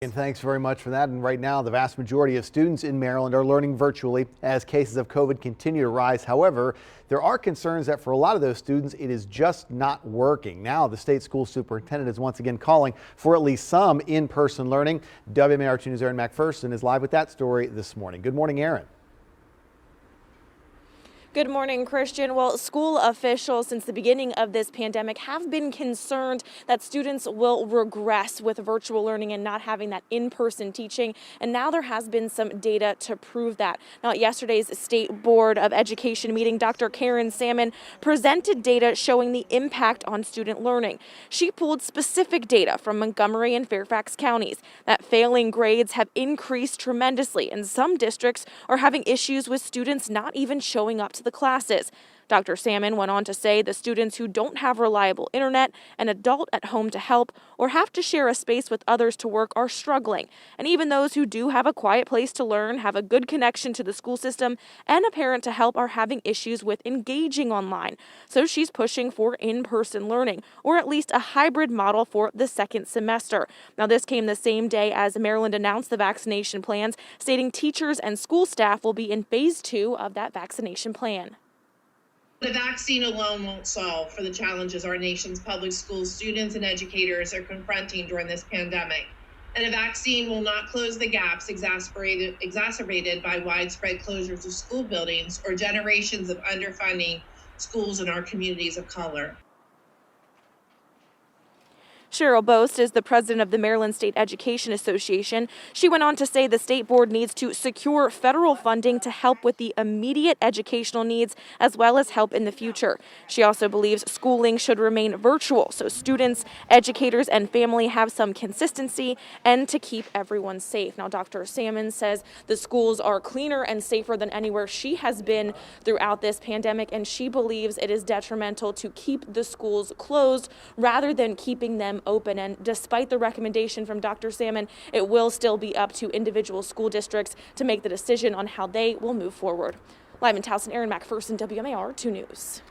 And thanks very much for that. And right now, the vast majority of students in Maryland are learning virtually as cases of COVID continue to rise. However, there are concerns that for a lot of those students, it is just not working. Now, the state school superintendent is once again calling for at least some in-person learning. WMAR2 News' ERIN MACPHERSON is live with that story this morning. Good morning, ERIN. Good morning, Christian. Well, school officials since the beginning of this pandemic have been concerned that students will regress with virtual learning and not having that in-person teaching. And now there has been some data to prove that. Now, at yesterday's State Board of Education meeting, Dr. Karen Salmon presented data showing the impact on student learning. She pulled specific data from Montgomery and Fairfax counties that failing grades have increased tremendously, and some districts are having issues with students not even showing up to the classes. Dr. Salmon went on to say the students who don't have reliable internet, an adult at home to help, or have to share a space with others to work are struggling. And even those who do have a quiet place to learn, have a good connection to the school system, and a parent to help are having issues with engaging online. So she's pushing for in-person learning, or at least a hybrid model for the second semester. Now, this came the same day as Maryland announced the vaccination plans, stating teachers and school staff will be in phase 2 of that vaccination plan. The vaccine alone won't solve for the challenges our nation's public school students and educators are confronting during this pandemic. And a vaccine will not close the gaps exacerbated by widespread closures of school buildings or generations of underfunding schools in our communities of color. CHERYL BOST is the president of the Maryland State Education Association. She went on to say the state board needs to secure federal funding to help with the immediate educational needs as well as help in the future. She also believes schooling should remain virtual so students, educators, and family have some consistency and to keep everyone safe. Now, Dr. Salmon says the schools are cleaner and safer than anywhere she has been throughout this pandemic, and she believes it is detrimental to keep the schools closed rather than keeping them open. And despite the recommendation from Dr. Salmon, it will still be up to individual school districts to make the decision on how they will move forward. Live in Towson, ERIN MACPHERSON, WMAR 2 News.